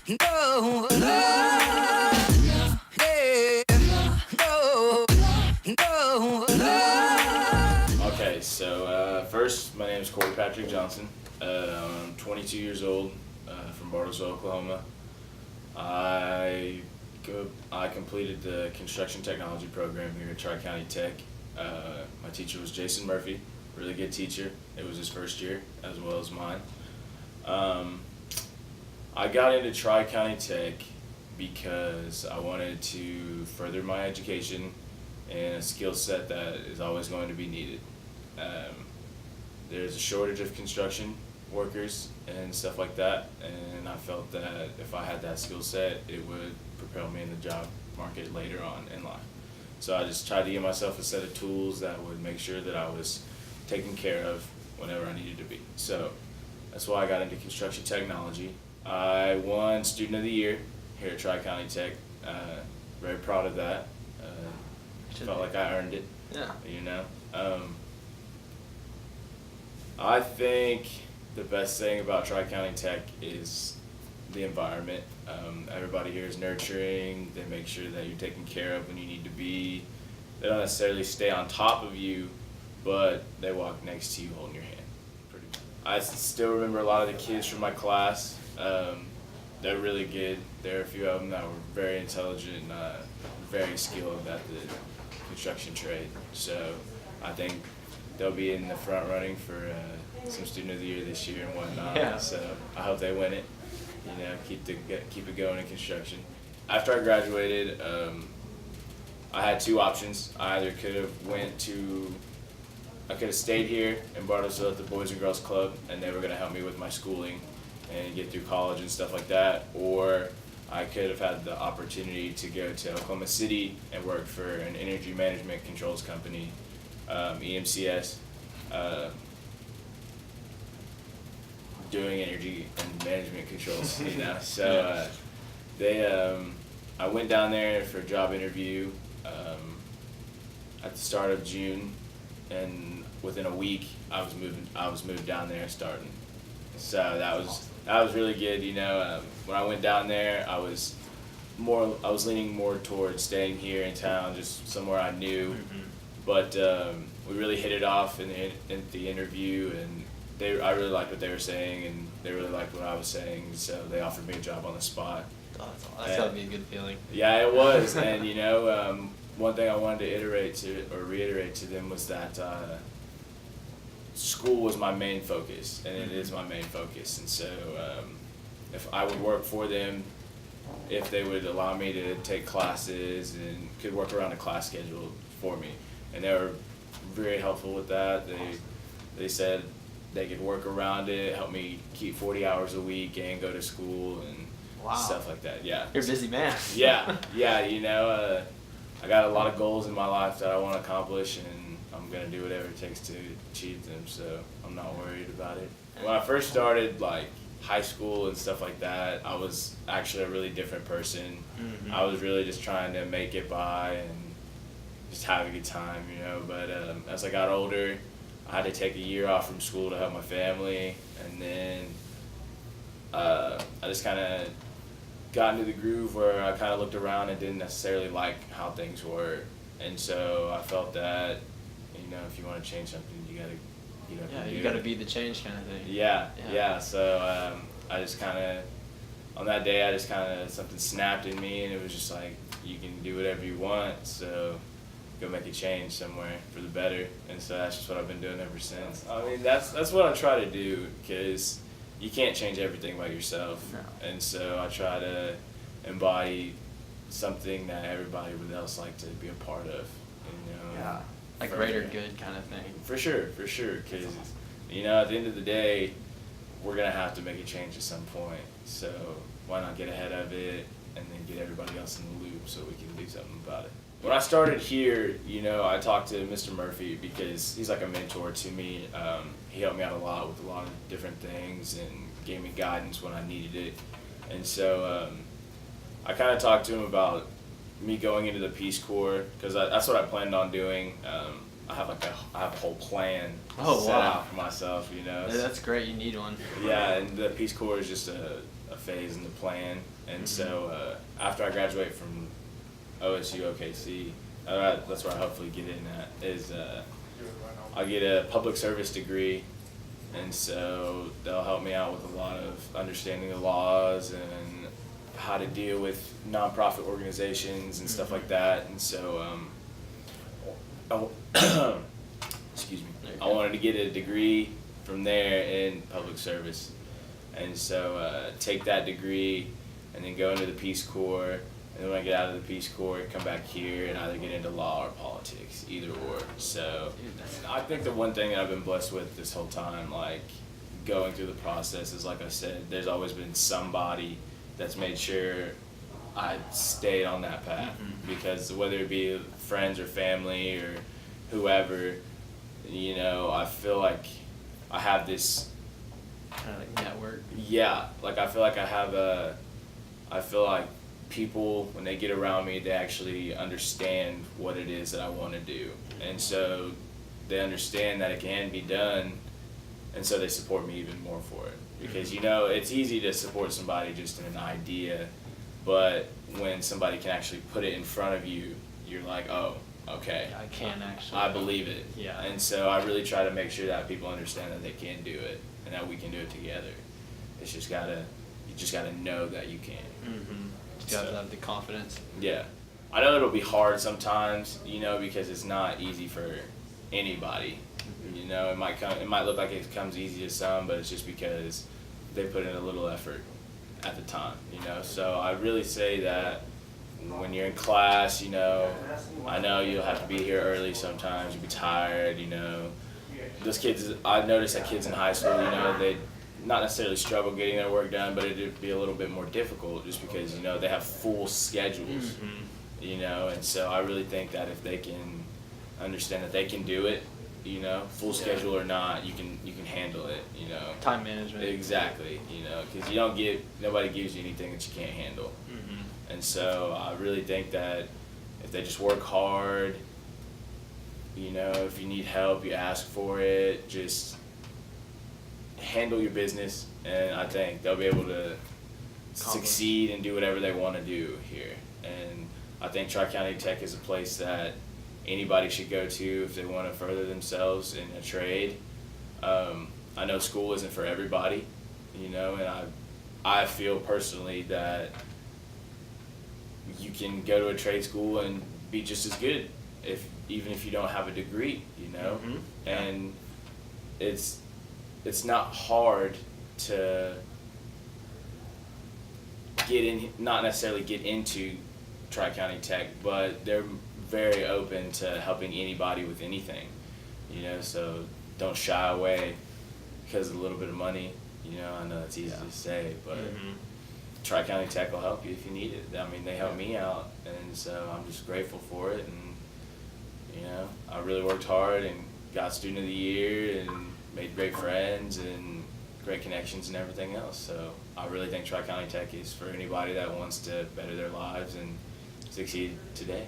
No, no, yeah, no, no, no. Okay, so first, my name is Corey Patrick Johnson. I'm 22 years old, from Bartlesville, Oklahoma. I completed the construction technology program here at Tri-County Tech. My teacher was Jason Murphy, really good teacher. It was his first year as well as mine. I got into Tri-County Tech because I wanted to further my education and a skill set that is always going to be needed. There's a shortage of construction workers and stuff like that, and I felt that if I had that skill set, it would propel me in the job market later on in life. So I just tried to give myself a set of tools that would make sure that I was taken care of whenever I needed to be. So that's why I got into construction technology. I won Student of the Year here at Tri-County Tech. Very proud of that. Felt like I earned it. Yeah. You know. I think the best thing about Tri-County Tech is the environment. Everybody here is nurturing. They make sure that you're taken care of when you need to be. They don't necessarily stay on top of you, but they walk next to you holding your hand. Pretty much. I still remember a lot of the kids from my class. They're really good. There are a few of them that were very intelligent and very skilled at the construction trade. So I think they'll be in the front running for some Student of the Year this year and whatnot. Yeah. So I hope they win it. You know, keep it going in construction. After I graduated, I had two options. I either I could have stayed here in Bartlesville at the Boys and Girls Club, and they were going to help me with my schooling and get through college and stuff like that, or I could have had the opportunity to go to Oklahoma City and work for an energy management controls company, EMCS, doing energy and management controls, you know. So I went down there for a job interview at the start of June, and within a week I was moved down there and starting. So that was really good, you know. When I went down there, I was leaning more towards staying here in town, just somewhere I knew. Mm-hmm. But we really hit it off in the interview, and I really liked what they were saying, and they really liked what I was saying. So they offered me a job on the spot. Oh, that's gotta be a good feeling. Yeah, it was. And you know, one thing I wanted to reiterate to them was that school was my main focus, and it is my main focus. And so if I would work for them, if they would allow me to take classes and could work around a class schedule for me, and they were very helpful with that. They said they could work around it, help me keep 40 hours a week and go to school and stuff like that. Yeah. You're a busy man. Yeah, you know, I got a lot of goals in my life that I want to accomplish, and I'm going to do whatever it takes to achieve them, so I'm not worried about it. When I first started, like, high school and stuff like that, I was actually a really different person. Mm-hmm. I was really just trying to make it by and just have a good time, you know, but as I got older, I had to take a year off from school to help my family, and then I just kind of got into the groove where I kind of looked around and didn't necessarily like how things were, and so I felt that, you know, if you want to change something, you gotta get up and do you gotta be the change kind of thing. Yeah. So I just kind of, on that day, something snapped in me, and it was just like, you can do whatever you want, so go make a change somewhere for the better. And so that's just what I've been doing ever since. I mean, that's what I try to do, because you can't change everything by yourself. No. And so I try to embody something that everybody would else like to be a part of, you know. Yeah, like greater good kind of thing. For sure, because, you know, at the end of the day, we're going to have to make a change at some point. So why not get ahead of it and then get everybody else in the loop so we can do something about it. When I started here, you know, I talked to Mr. Murphy because he's like a mentor to me. He helped me out a lot with a lot of different things and gave me guidance when I needed it. And so I kind of talked to him about me going into the Peace Corps, because that's what I planned on doing. I have a whole plan Oh, set wow. out for myself, you know. That's great. You need one. Yeah, and the Peace Corps is just a phase in the plan. And so after I graduate from OSU OKC, that's where I hopefully get in at, is I'll get a public service degree. And so they'll help me out with a lot of understanding the laws and how to deal with nonprofit organizations and stuff like that. And so excuse me, I wanted to get a degree from there in public service. And so take that degree and then go into the Peace Corps. And then when I get out of the Peace Corps, come back here and either get into law or politics, either or. So I think the one thing that I've been blessed with this whole time, like going through the process, is like I said, there's always been somebody that's made sure I stayed on that path. Because whether it be friends or family or whoever, you know, I feel like I have this. Kind of like network. Yeah, like I feel like I feel like people, when they get around me, they actually understand what it is that I want to do. And so they understand that it can be done, and so they support me even more for it. Because, you know, it's easy to support somebody just in an idea, but when somebody can actually put it in front of you, you're like, oh, okay. I can actually. I believe it. Yeah. And so I really try to make sure that people understand that they can do it and that we can do it together. You just gotta know that you can. Just gotta have the confidence. Yeah. I know it'll be hard sometimes, you know, because it's not easy for anybody. You know, it might look like it comes easy to some, but it's just because they put in a little effort at the time, you know. So I really say that when you're in class, you know, I know you'll have to be here early sometimes, you'll be tired, you know. Those kids, I've noticed that kids in high school, you know, they not necessarily struggle getting their work done, but it'd be a little bit more difficult just because, you know, they have full schedules, you know. And so I really think that if they can understand that they can do it, you know, full schedule or not, you can handle it, you know. Time management. Exactly, you know, because nobody gives you anything that you can't handle. And so I really think that if they just work hard, you know, if you need help, you ask for it, just handle your business, and I think they'll be able to succeed and do whatever they want to do here. And I think Tri-County Tech is a place that anybody should go to if they want to further themselves in a trade. I know school isn't for everybody, you know, and I feel personally that you can go to a trade school and be just as good even if you don't have a degree, you know. And it's not hard to not necessarily get into Tri-County Tech, but they're very open to helping anybody with anything, you know. So don't shy away because of a little bit of money, you know. I know it's easy to say, but Tri-County Tech will help you if you need it. I mean, they helped me out, and so I'm just grateful for it. And you know, I really worked hard and got Student of the Year and made great friends and great connections and everything else. So I really think Tri-County Tech is for anybody that wants to better their lives and succeed today.